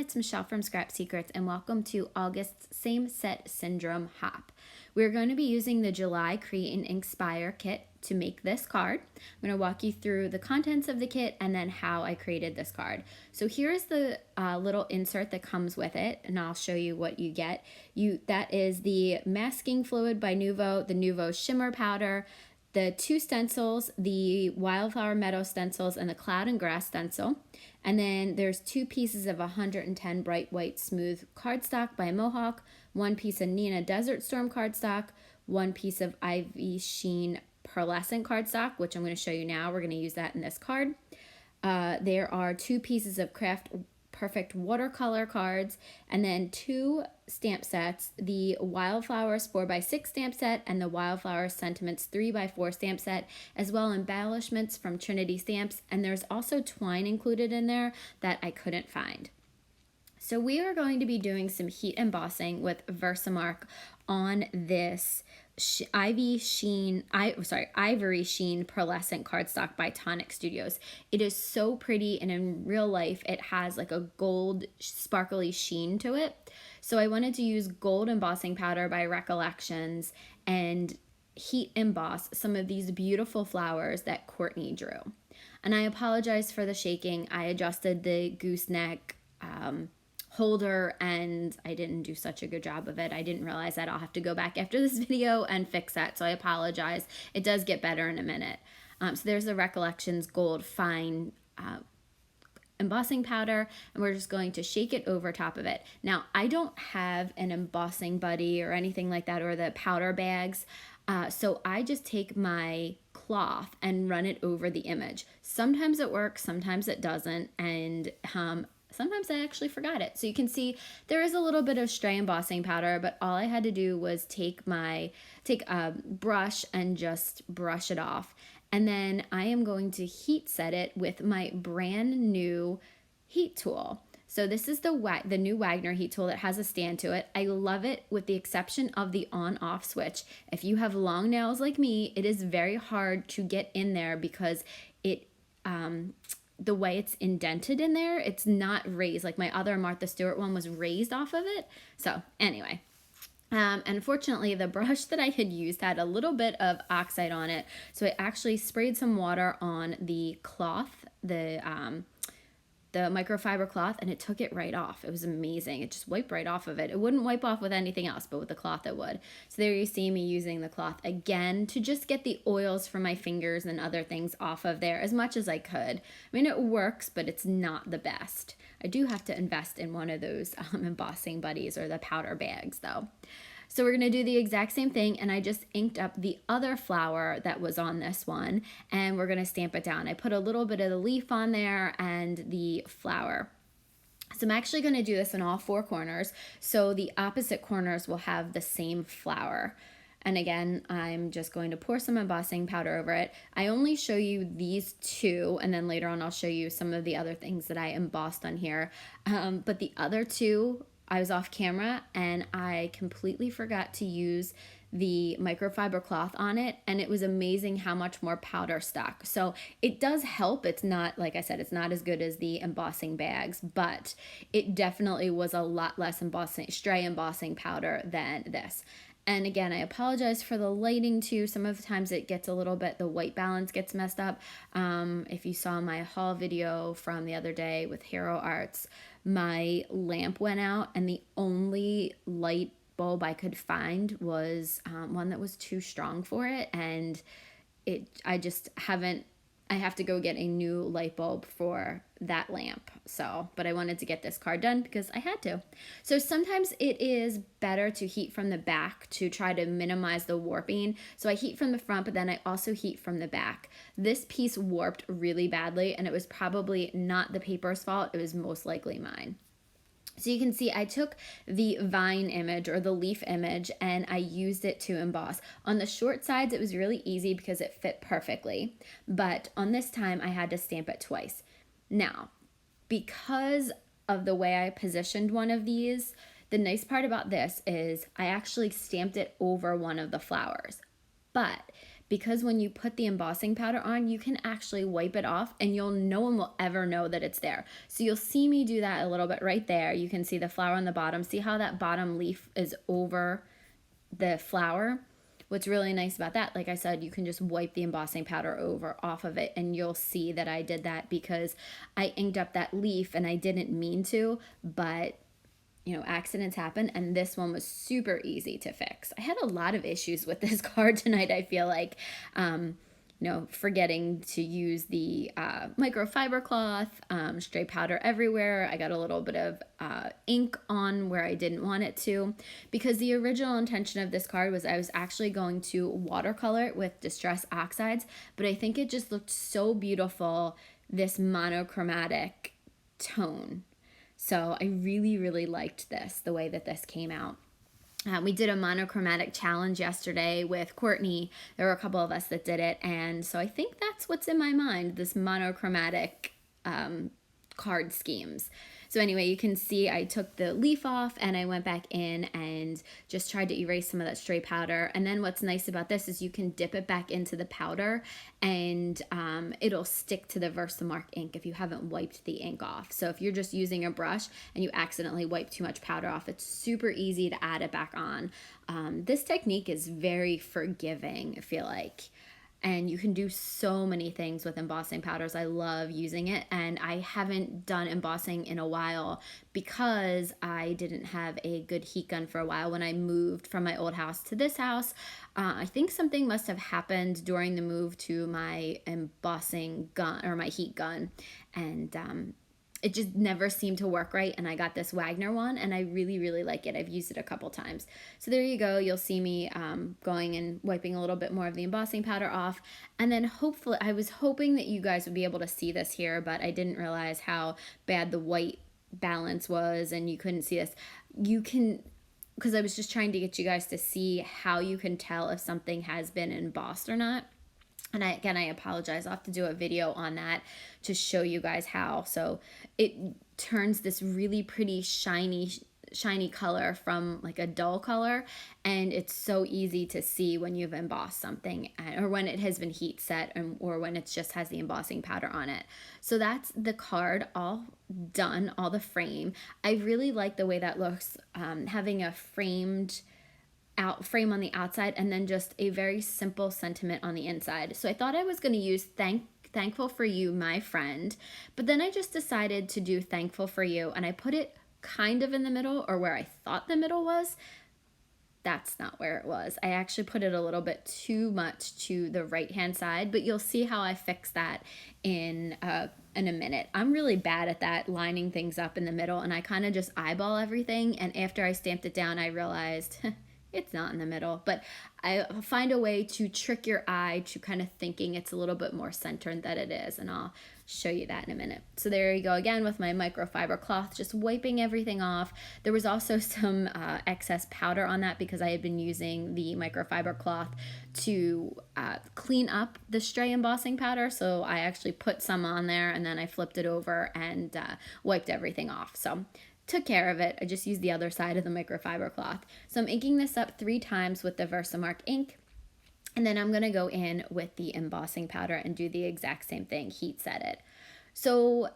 it's Michelle from Scrap Secrets, and welcome to August's Same Set Syndrome Hop. We're going to be using the July Create and Inkspire kit to make this card. I'm going to walk you through the contents of the kit and then how I created this card. So here's the little insert that comes with it, and I'll show you what you get. That is the masking fluid by Nuvo, the Nuvo shimmer powder, the two stencils, the Wildflower Meadow stencils and the Cloud and Grass stencil. And then there's 2 pieces of 110 Bright White Smooth cardstock by Mohawk, 1 piece of Neenah Desert Storm cardstock, 1 piece of Ivy Sheen pearlescent cardstock, which I'm going to show you now. We're going to use that in this card. There are 2 pieces of Craft Perfect watercolor cards, and then 2 stamp sets, the Wildflowers 4x6 stamp set and the Wildflower Sentiments 3x4 stamp set, as well as embellishments from Trinity Stamps, and there's also twine included in there that I couldn't find. So we are going to be doing some heat embossing with Versamark on this Ivory Sheen pearlescent cardstock by Tonic Studios. It is so pretty, and in real life it has like a gold sparkly sheen to it. So I wanted to use gold embossing powder by Recollections and heat emboss some of these beautiful flowers that Courtney drew. And I apologize for the shaking. I adjusted the gooseneck holder and I didn't do such a good job of it. I didn't realize that. I'll have to go back after this video and fix that, so I apologize. It does get better in a minute. So there's the Recollections Gold Fine embossing powder, and we're just going to shake it over top of it. Now, I don't have an embossing buddy or anything like that, or the powder bags, so I just take my cloth and run it over the image. Sometimes it works, sometimes it doesn't, and sometimes I actually forgot it. So you can see there is a little bit of stray embossing powder, but all I had to do was take a brush and just brush it off. And then I am going to heat set it with my brand new heat tool. So this is the new Wagner heat tool that has a stand to it. I love it with the exception of the on-off switch. If you have long nails like me, it is very hard to get in there because it the way it's indented in there, it's not raised. Like my other Martha Stewart one was raised off of it. So anyway, unfortunately the brush that I had used had a little bit of oxide on it. So I actually sprayed some water on the cloth, the microfiber cloth, and it took it right off. It was amazing. It just wiped right off of it. It wouldn't wipe off with anything else, but with the cloth it would. So there you see me using the cloth again to just get the oils from my fingers and other things off of there as much as I could. I mean, it works, but it's not the best. I do have to invest in one of those embossing buddies or the powder bags though. So we're going to do the exact same thing, and I just inked up the other flower that was on this one, and we're going to stamp it down. I put a little bit of the leaf on there and the flower. So I'm actually going to do this in all 4 corners, so the opposite corners will have the same flower. And again, I'm just going to pour some embossing powder over it. I only show you these 2, and then later on I'll show you some of the other things that I embossed on here. But the other 2, I was off camera and I completely forgot to use the microfiber cloth on it, and it was amazing how much more powder stuck. So it does help. It's not, like I said, it's not as good as the embossing bags, but it definitely was a lot less stray embossing powder than this. And again, I apologize for the lighting too. Some of the times it gets a little bit, the white balance gets messed up. If you saw my haul video from the other day with Hero Arts, my lamp went out and the only light bulb I could find was one that was too strong for it. And I have to go get a new light bulb for that lamp. So, but I wanted to get this card done because I had to. So sometimes it is better to heat from the back to try to minimize the warping. So I heat from the front, but then I also heat from the back. This piece warped really badly, and it was probably not the paper's fault. It was most likely mine. So you can see I took the vine image or the leaf image and I used it to emboss. On the short sides, it was really easy because it fit perfectly. But on this time, I had to stamp it twice. Now, because of the way I positioned one of these, the nice part about this is I actually stamped it over one of the flowers. But because when you put the embossing powder on, you can actually wipe it off and no one will ever know that it's there. So you'll see me do that a little bit right there. You can see the flower on the bottom. See how that bottom leaf is over the flower? What's really nice about that, like I said, you can just wipe the embossing powder off of it, and you'll see that I did that because I inked up that leaf and I didn't mean to, but accidents happen, and this one was super easy to fix. I had a lot of issues with this card tonight, I feel like. Forgetting to use the microfiber cloth, stray powder everywhere. I got a little bit of ink on where I didn't want it to, because the original intention of this card was I was actually going to watercolor it with Distress Oxides, but I think it just looked so beautiful, this monochromatic tone. So I really, really liked this, the way that this came out. We did a monochromatic challenge yesterday with Courtney. There were a couple of us that did it, and so I think that's what's in my mind, this monochromatic card schemes. So anyway, you can see I took the leaf off and I went back in and just tried to erase some of that stray powder. And then what's nice about this is you can dip it back into the powder and it'll stick to the Versamark ink if you haven't wiped the ink off. So if you're just using a brush and you accidentally wipe too much powder off, it's super easy to add it back on. This technique is very forgiving, I feel like. And you can do so many things with embossing powders. I love using it, and I haven't done embossing in a while because I didn't have a good heat gun for a while when I moved from my old house to this house. I think something must have happened during the move to my embossing gun, or my heat gun, and it just never seemed to work right, and I got this Wagner one, and I really, really like it. I've used it a couple times. So there you go. You'll see me going and wiping a little bit more of the embossing powder off, and then hopefully, I was hoping that you guys would be able to see this here, but I didn't realize how bad the white balance was, and you couldn't see this. You can, because I was just trying to get you guys to see how you can tell if something has been embossed or not. And I apologize. I'll have to do a video on that to show you guys how. So it turns this really pretty shiny color from like a dull color, and it's so easy to see when you've embossed something, or when it has been heat set, or when it just has the embossing powder on it. So that's the card all done, all the frame. I really like the way that looks, having a frame on the outside and then just a very simple sentiment on the inside. So I thought I was going to use thankful for you, my friend, but then I just decided to do thankful for you, and I put it kind of in the middle, or where I thought the middle was. That's not where it was. I actually put it a little bit too much to the right hand side, but you'll see how I fix that in a minute. I'm really bad at that, lining things up in the middle, and I kind of just eyeball everything, and after I stamped it down, I realized it's not in the middle, but I find a way to trick your eye to kind of thinking it's a little bit more centered than it is, and I'll show you that in a minute. So there you go again with my microfiber cloth, just wiping everything off. There was also some excess powder on that because I had been using the microfiber cloth to clean up the stray embossing powder, so I actually put some on there and then I flipped it over and wiped everything off. So took care of it. I just used the other side of the microfiber cloth. So I'm inking this up 3 times with the Versamark ink, and then I'm going to go in with the embossing powder and do the exact same thing, heat set it. So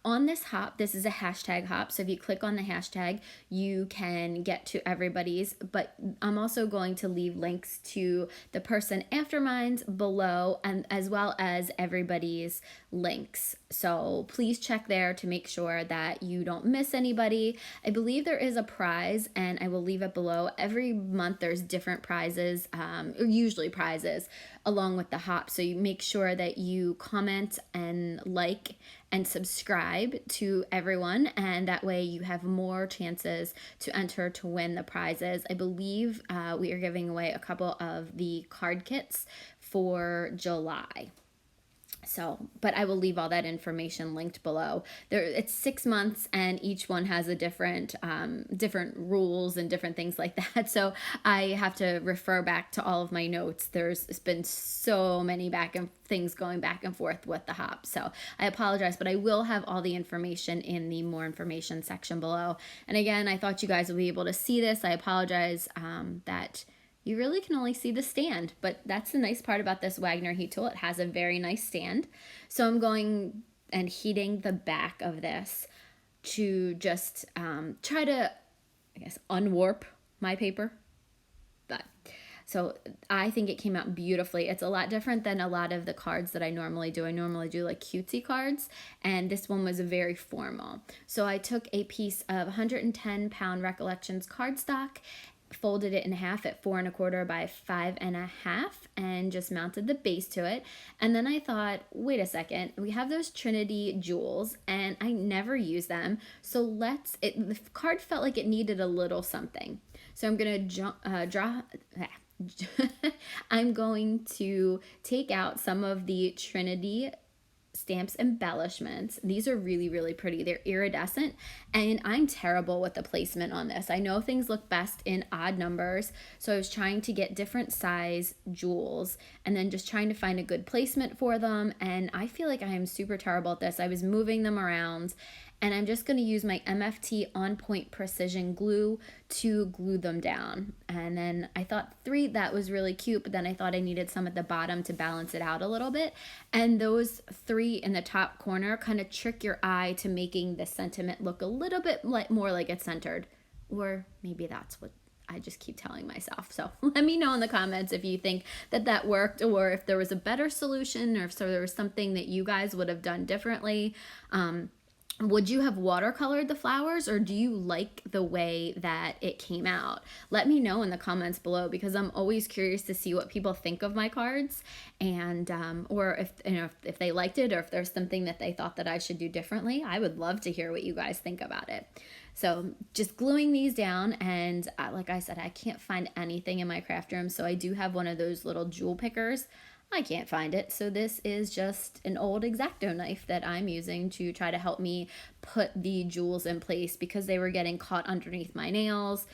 on this hop, this is a hashtag hop, so if you click on the hashtag, you can get to everybody's, but I'm also going to leave links to the person after mine's below, and as well as everybody's links. So please check there to make sure that you don't miss anybody. I believe there is a prize, and I will leave it below. Every month there's different prizes, or usually prizes, along with the hop. So you make sure that you comment and like and subscribe to everyone, and that way you have more chances to enter to win the prizes. I believe we are giving away a couple of the card kits for July. So, but I will leave all that information linked below. It's 6 months, and each one has a different rules and different things like that. So I have to refer back to all of my notes. There's been so many things going back and forth with the hop. So I apologize, but I will have all the information in the more information section below. And again, I thought you guys would be able to see this. I apologize that you really can only see the stand, but that's the nice part about this Wagner heat tool. It has a very nice stand. So I'm going and heating the back of this to just try to, I guess, unwarp my paper. But so I think it came out beautifully. It's a lot different than a lot of the cards that I normally do. I normally do like cutesy cards, and this one was very formal. So I took a piece of 110-pound Recollections cardstock, folded it in half at 4 1/4 by 5 1/2, and just mounted the base to it. And then I thought, wait a second, we have those Trinity jewels and I never use them, so the card felt like it needed a little something. So I'm gonna draw I'm going to take out some of the Trinity stamps embellishments. These are really, really pretty. They're iridescent, and I'm terrible with the placement on this. I know things look best in odd numbers, so I was trying to get different size jewels and then just trying to find a good placement for them, and I feel like I am super terrible at this. I was moving them around, and I'm just going to use my MFT On Point Precision Glue to glue them down. And then I thought 3, that was really cute, but then I thought I needed some at the bottom to balance it out a little bit. And those 3 in the top corner kind of trick your eye to making the sentiment look a little bit more like it's centered. Or maybe that's what I just keep telling myself. So let me know in the comments if you think that worked, or if there was a better solution, or if there was something that you guys would have done differently. Would you have watercolored the flowers, or do you like the way that it came out? Let me know in the comments below, because I'm always curious to see what people think of my cards, and or if they liked it, or if there's something that they thought that I should do differently. I would love to hear what you guys think about it. So just gluing these down, and like I said, I can't find anything in my craft room, so I do have one of those little jewel pickers. I can't find it, so this is just an old X-Acto knife that I'm using to try to help me put the jewels in place, because they were getting caught underneath my nails.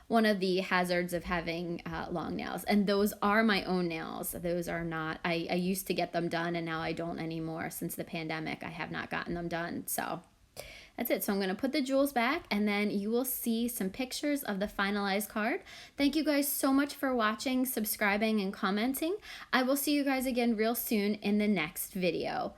One of the hazards of having long nails, and those are my own nails. Those are not, I used to get them done, and now I don't anymore. Since the pandemic, I have not gotten them done, so that's it. So I'm going to put the jewels back, and then you will see some pictures of the finalized card. Thank you guys so much for watching, subscribing, and commenting. I will see you guys again real soon in the next video.